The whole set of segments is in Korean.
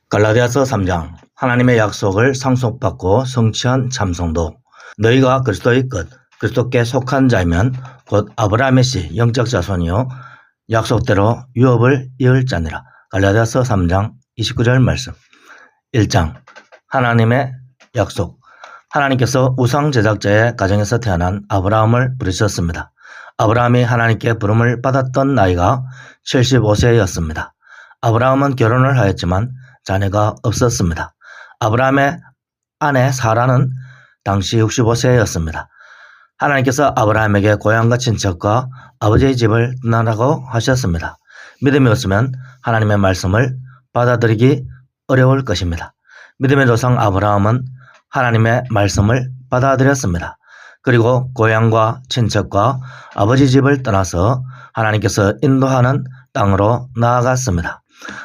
갈라디아서 3장 하나님의 약속을 상속받고 성취한 참성도. 너희가 그리스도의 끝 그리스도께 속한 자이면 곧 아브라함의 씨 영적 자손이요 약속대로 유업을 이을 자니라. 갈라디아서 3장 29절 말씀. 1장 하나님의 약속. 하나님께서 우상 제작자의 가정에서 태어난 아브라함을 부르셨습니다. 아브라함이 하나님께 부름을 받았던 나이가 75세였습니다. 아브라함은 결혼을 하였지만 자녀가 없었습니다. 아브라함의 아내 사라는 당시 65세였습니다. 하나님께서 아브라함에게 고향과 친척과 아버지의 집을 떠나라고 하셨습니다. 믿음이 없으면 하나님의 말씀을 받아들이기 어려울 것입니다. 믿음의 조상 아브라함은 하나님의 말씀을 받아들였습니다. 그리고 고향과 친척과 아버지 집을 떠나서 하나님께서 인도하는 땅으로 나아갔습니다.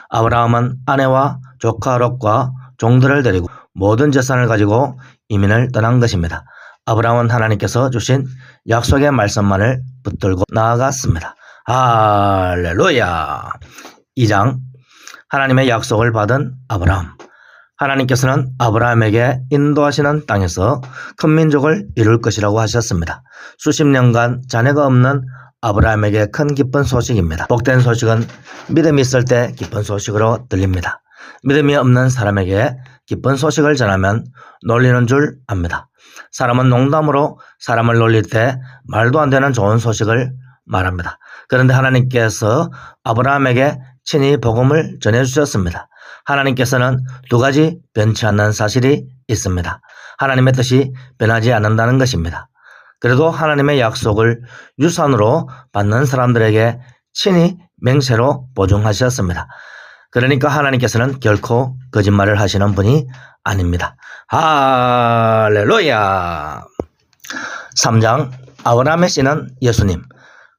아브라함은 아내와 조카 롯과 종들을 데리고 모든 재산을 가지고 이민을 떠난 것입니다. 아브라함은 하나님께서 주신 약속의 말씀만을 붙들고 나아갔습니다. 할렐루야. 2장 하나님의 약속을 받은 아브라함. 하나님께서는 아브라함에게 인도하시는 땅에서 큰 민족을 이룰 것이라고 하셨습니다. 수십 년간 자녀가 없는 아브라함에게 큰 기쁜 소식입니다. 복된 소식은 믿음이 있을 때 기쁜 소식으로 들립니다. 믿음이 없는 사람에게 기쁜 소식을 전하면 놀리는 줄 압니다. 사람은 농담으로 사람을 놀릴 때 말도 안 되는 좋은 소식을 말합니다. 그런데 하나님께서 아브라함에게 친히 복음을 전해주셨습니다. 하나님께서는 두 가지 변치 않는 사실이 있습니다. 하나님의 뜻이 변하지 않는다는 것입니다. 그래도 하나님의 약속을 유산으로 받는 사람들에게 친히 맹세로 보증하셨습니다. 그러니까 하나님께서는 결코 거짓말을 하시는 분이 아닙니다. 할렐루야. 3장 아브라함의 씨는 예수님.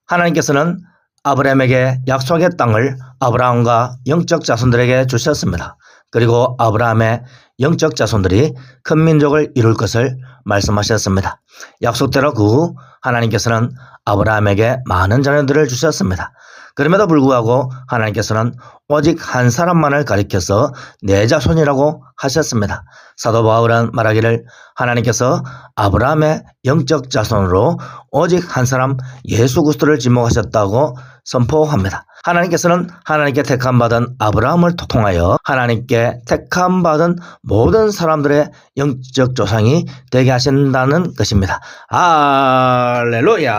하나님께서는 아브라함에게 약속의 땅을 아브라함과 영적 자손들에게 주셨습니다. 그리고 아브라함의 영적 자손들이 큰 민족을 이룰 것을 말씀하셨습니다. 약속대로 그 후 하나님께서는 아브라함에게 많은 자녀들을 주셨습니다. 그럼에도 불구하고 하나님께서는 오직 한 사람만을 가리켜서 내 자손이라고 하셨습니다. 사도 바울은 말하기를 하나님께서 아브라함의 영적 자손으로 오직 한 사람 예수 그리스도를 지목하셨다고 선포합니다. 하나님께서는 하나님께 택함받은 아브라함을 통하여 하나님께 택함받은 모든 사람들의 영적 조상이 되게 하신다는 것입니다. 할렐루야.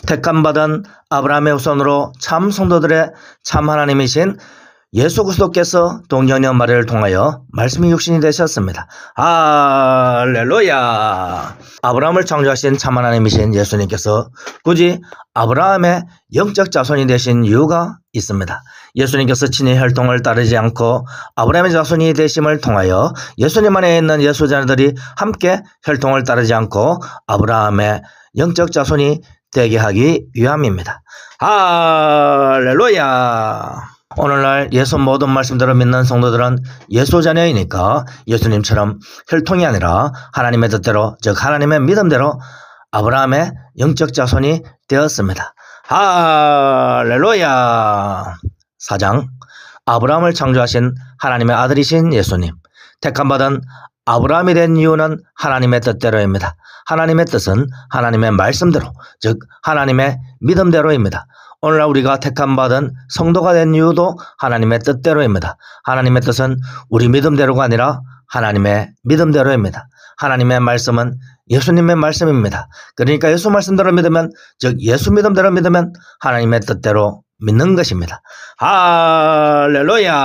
택함받은 아브라함의 후손으로 참 성도들의 참 하나님이신 예수 그리스도께서 동정녀 마리아를 통하여 말씀이 육신이 되셨습니다. 할렐루야. 아브라함을 창조하신 참 하나님이신 예수님께서 굳이 아브라함의 영적 자손이 되신 이유가 있습니다. 예수님께서 친히 혈통을 따르지 않고 아브라함의 자손이 되심을 통하여 예수님 안에 있는 예수 자녀들이 함께 혈통을 따르지 않고 아브라함의 영적 자손이 되게 하기 위함입니다. 할렐루야. 오늘날 예수 모든 말씀대로 믿는 성도들은 예수 자녀이니까 예수님처럼 혈통이 아니라 하나님의 뜻대로, 즉 하나님의 믿음대로 아브라함의 영적 자손이 되었습니다. 할렐루야. 4장 아브라함을 창조하신 하나님의 아들이신 예수님. 택함받은 아브라함이 된 이유는 하나님의 뜻대로입니다. 하나님의 뜻은 하나님의 말씀대로, 즉 하나님의 믿음대로입니다. 오늘날 우리가 택함받은 성도가 된 이유도 하나님의 뜻대로입니다. 하나님의 뜻은 우리 믿음대로가 아니라 하나님의 믿음대로입니다. 하나님의 말씀은 예수님의 말씀입니다. 그러니까 예수 말씀대로 믿으면, 즉 예수 믿음대로 믿으면 하나님의 뜻대로 믿는 것입니다. 할렐루야.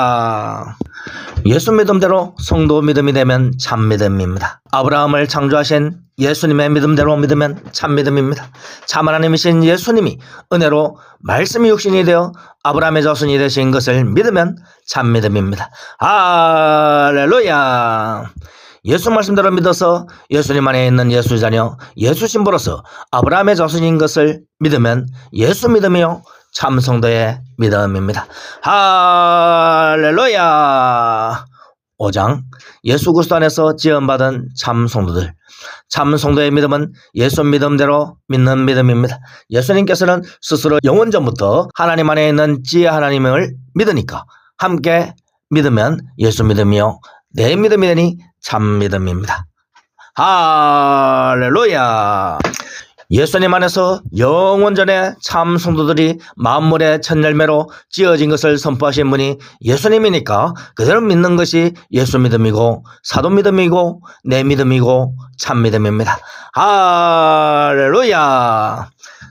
예수 믿음대로 성도 믿음이 되면 참 믿음입니다. 아브라함을 창조하신 예수님의 믿음대로 믿으면 참 믿음입니다. 참 하나님이신 예수님이 은혜로 말씀이 육신이 되어 아브라함의 자손이 되신 것을 믿으면 참 믿음입니다. 할렐루야. 예수 말씀대로 믿어서 예수님 안에 있는 예수 자녀, 예수 신부로서 아브라함의 자손인 것을 믿으면 예수 믿음이요 참 성도의 믿음입니다. 할렐루야. 5장 예수 그리스도 안에서 지음받은 참 성도들. 참 성도의 믿음은 예수 믿음대로 믿는 믿음입니다. 예수님께서는 스스로 영원전부터 하나님 안에 있는 지혜 하나님을 믿으니까 함께 믿으면 예수 믿음이요 내 믿음이 되니 참 믿음입니다. 할렐루야. 예수님 안에서 영원전에 참 성도들이 만물의 첫 열매로 지어진 것을 선포하신 분이 예수님이니까 그대로 믿는 것이 예수 믿음이고 사도 믿음이고 내 믿음이고 참 믿음입니다. 할렐루야.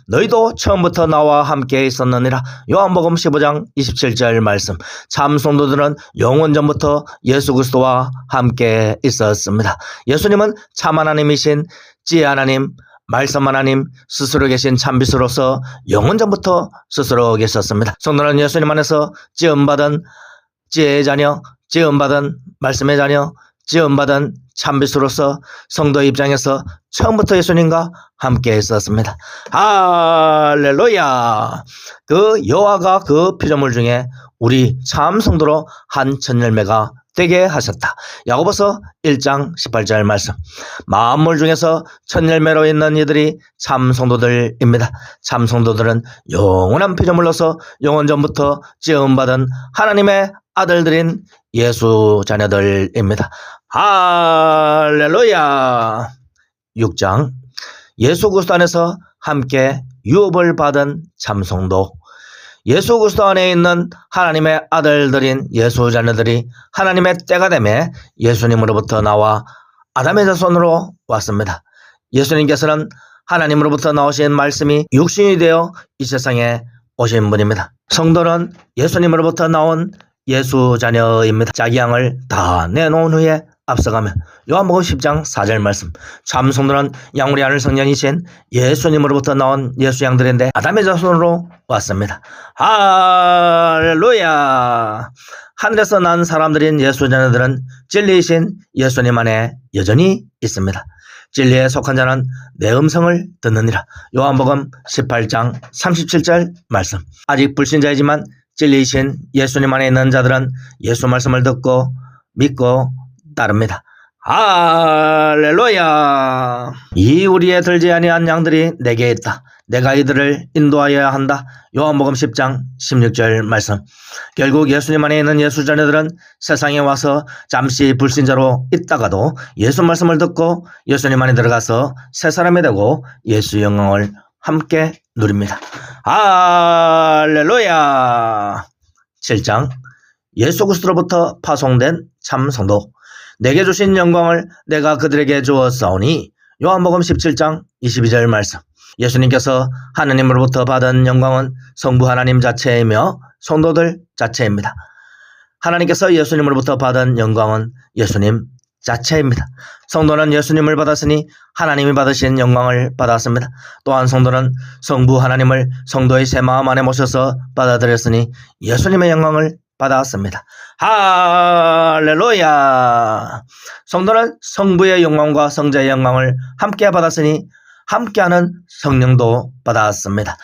너희도 처음부터 나와 함께 있었느니라. 요한복음 15장 27절 말씀. 참 성도들은 영원전부터 예수 그리스도와 함께 있었습니다. 예수님은 참 하나님이신 지혜 하나님, 말씀 하나님, 스스로 계신 참빛으로서 영원전부터 스스로 계셨습니다. 성도는 예수님 안에서 지음받은 지혜의 자녀, 지음받은 말씀의 자녀, 지음받은 참빛으로서 성도의 입장에서 처음부터 예수님과 함께 있었습니다. 할렐루야. 그 여호와가 그 피조물 중에 우리 참 성도로 한 첫 열매가 되게 하셨다. 야고보서 1장 18절 말씀. 만물 중에서 첫 열매로 있는 이들이 참 성도들입니다. 참 성도들은 영원한 피조물로서 영원전부터 지음받은 하나님의 아들들인 예수 자녀들입니다. 할렐루야. 6장. 예수 그리스도 안에서 함께 유업을 받은 참 성도. 예수 그리스도 안에 있는 하나님의 아들들인 예수 자녀들이 하나님의 때가 되매 예수님으로부터 나와 아담의 자손으로 왔습니다. 예수님께서는 하나님으로부터 나오신 말씀이 육신이 되어 이 세상에 오신 분입니다. 성도는 예수님으로부터 나온 예수 자녀입니다. 자기 양을 다 내놓은 후에 앞서가며 요한복음 10장 4절 말씀. 참 성도는 양우리 하늘 성령이신 예수님으로부터 나온 예수 양들인데 아담의 자손으로 왔습니다. 할렐루야. 하늘에서 난 사람들인 예수 자녀들은 진리이신 예수님 안에 여전히 있습니다. 진리에 속한 자는 내 음성을 듣느니라. 요한복음 18장 37절 말씀. 아직 불신자이지만 진리이신 예수님 안에 있는 자들은 예수 말씀을 듣고 믿고 따릅니다. 할렐루야. 이 우리의 들지 아니한 양들이 내게 있다. 내가 이들을 인도하여야 한다. 요한복음 10장 16절 말씀. 결국 예수님 안에 있는 예수 자녀들은 세상에 와서 잠시 불신자로 있다가도 예수 말씀을 듣고 예수님 안에 들어가서 새 사람이 되고 예수 영광을 함께 누립니다. 할렐루야. 7장. 예수 그리스도로부터 파송된 참 성도. 내게 주신 영광을 내가 그들에게 주었사오니. 요한복음 17장 22절 말씀. 예수님께서 하나님으로부터 받은 영광은 성부 하나님 자체이며 성도들 자체입니다. 하나님께서 예수님으로부터 받은 영광은 예수님 자체입니다. 성도는 예수님을 받았으니 하나님이 받으신 영광을 받았습니다. 또한 성도는 성부 하나님을 성도의 새 마음 안에 모셔서 받아들였으니 예수님의 영광을 받았습니다. 할렐루야. 성도는 성부의 영광과 성자의 영광을 함께 받았으니 함께하는 성령도 받았습니다.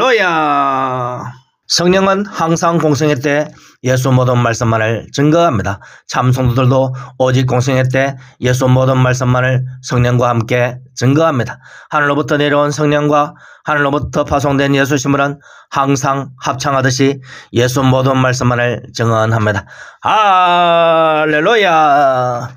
할렐루야. 성령은 항상 공생애 때 예수 모든 말씀만을 증거합니다. 참 성도들도 오직 공생애 때 예수 모든 말씀만을 성령과 함께 증거합니다. 하늘로부터 내려온 성령과 하늘로부터 파송된 예수 신물은 항상 합창하듯이 예수 모든 말씀만을 증언합니다. 할렐루야.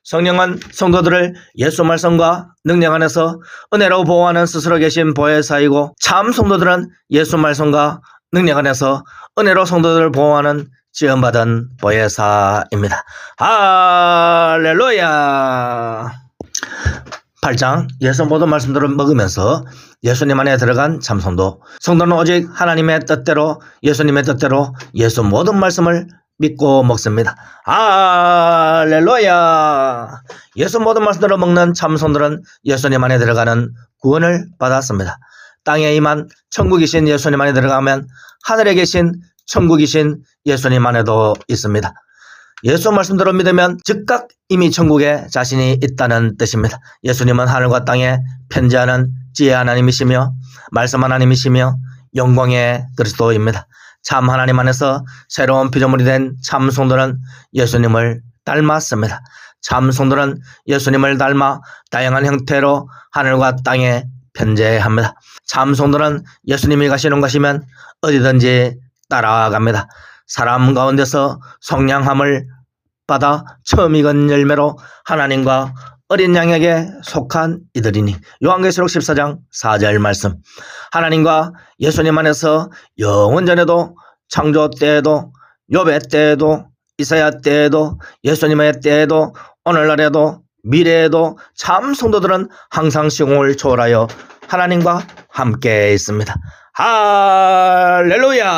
성령은 성도들을 예수 말씀과 능력 안에서 은혜로 보호하는 스스로 계신 보혜사이고, 참 성도들은 예수 말씀과 능력 안에서 은혜로 성도들을 보호하는 지음받은 보혜사입니다. 할렐루야. 8장. 예수 모든 말씀들을 먹으면서 예수님 안에 들어간 참 성도. 성도는 오직 하나님의 뜻대로, 예수님의 뜻대로 예수 모든 말씀을 믿고 먹습니다. 할렐루야. 예수 모든 말씀대로 먹는 참 성도는 예수님 안에 들어가는 구원을 받았습니다. 땅에 임한 천국이신 예수님 안에 들어가면 하늘에 계신 천국이신 예수님 안에도 있습니다. 예수 말씀대로 믿으면 즉각 이미 천국에 자신이 있다는 뜻입니다. 예수님은 하늘과 땅에 편재하는 지혜 하나님이시며 말씀 하나님이시며 영광의 그리스도입니다. 참 하나님 안에서 새로운 피조물이 된 참 성도는 예수님을 닮았습니다. 참 성도는 예수님을 닮아 다양한 형태로 하늘과 땅에 편재합니다. 참 성도는 예수님이 가시는 곳이면 어디든지 따라갑니다. 사람 가운데서 성량함을 받아 처음 익은 열매로 하나님과 어린 양에게 속한 이들이니. 요한계시록 14장 4절 말씀. 하나님과 예수님 안에서 영원전에도 창조 때에도 욥의 때에도 이사야 때에도 예수님의 때에도 오늘날에도 미래에도 참 성도들은 항상 시공을 초월하여 하나님과 함께 있습니다. 할렐루야.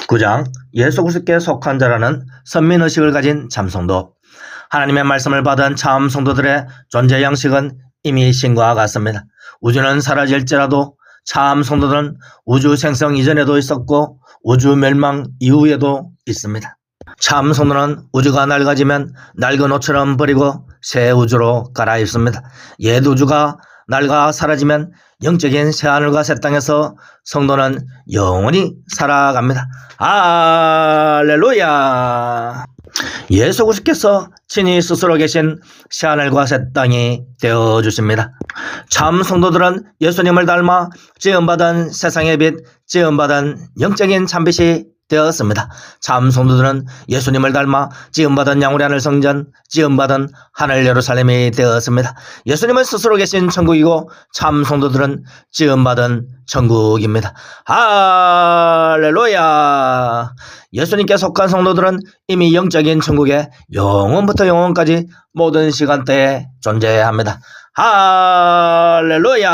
9장 예수 그리스도께 속한 자라는 선민의식을 가진 참성도. 하나님의 말씀을 받은 참 성도들의 존재 양식은 이미 신과 같습니다. 우주는 사라질지라도 참 성도들은 우주 생성 이전에도 있었고 우주 멸망 이후에도 있습니다. 참 성도는 우주가 낡아지면 낡은 옷처럼 버리고 새 우주로 갈아입습니다. 옛 우주가 낡아 사라지면 영적인 새하늘과 새 땅에서 성도는 영원히 살아갑니다. 할렐루야. 예수 그리스도께서 친히 스스로 계신 새하늘과 새 땅이 되어주십니다. 참 성도들은 예수님을 닮아 지음받은 세상의 빛, 지음받은 영적인 참빛이 되었습니다. 참 성도들은 예수님을 닮아 지음받은 양우리 하늘 성전, 지음받은 하늘 예루살렘이 되었습니다. 예수님은 스스로 계신 천국이고 참 성도들은 지음받은 천국입니다. 할렐루야. 예수님께 속한 성도들은 이미 영적인 천국에 영원부터 영원까지 모든 시간대에 존재합니다. 할렐루야.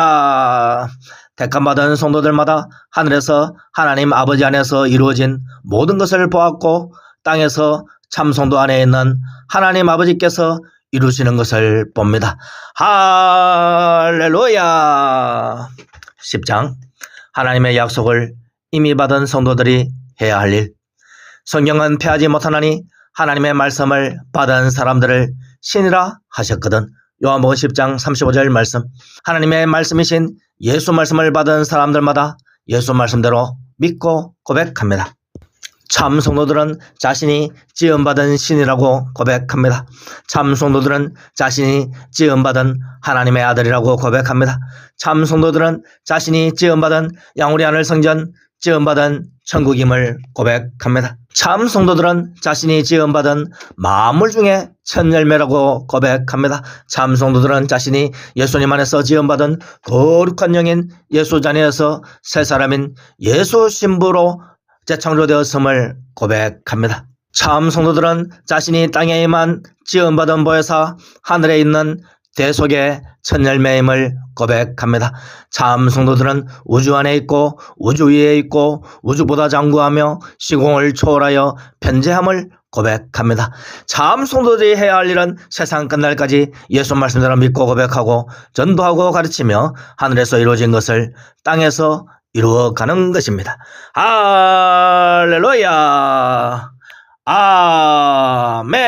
택함받은 성도들마다 하늘에서 하나님 아버지 안에서 이루어진 모든 것을 보았고 땅에서 참 성도 안에 있는 하나님 아버지께서 이루시는 것을 봅니다. 할렐루야. 10장 하나님의 약속을 이미 받은 성도들이 해야 할 일. 성경은 패하지 못하나니 하나님의 말씀을 받은 사람들을 신이라 하셨거든. 요한복음 10장 35절 말씀. 하나님의 말씀이신 예수 말씀을 받은 사람들마다 예수 말씀대로 믿고 고백합니다. 참 성도들은 자신이 지음받은 신이라고 고백합니다. 참 성도들은 자신이 지음받은 하나님의 아들이라고 고백합니다. 참 성도들은 자신이 지음받은 양우리 하늘 성전, 지음받은 천국임을 고백합니다. 참 성도들은 자신이 지음받은 만물 중에 첫 열매라고 고백합니다. 참 성도들은 자신이 예수님 안에서 지음받은 거룩한 영인 예수 자녀에서 새 사람인 예수 신부로 재창조되었음을 고백합니다. 참 성도들은 자신이 땅에 임한 지음받은 보혜사 하늘에 있는 대속의 첫 열매임을 고백합니다. 참 성도들은 우주 안에 있고 우주 위에 있고 우주보다 장구하며 시공을 초월하여 편재함을 고백합니다. 참 성도들이 해야 할 일은 세상 끝날까지 예수 말씀대로 믿고 고백하고 전도하고 가르치며 하늘에서 이루어진 것을 땅에서 이루어가는 것입니다. 할렐루야. 아멘.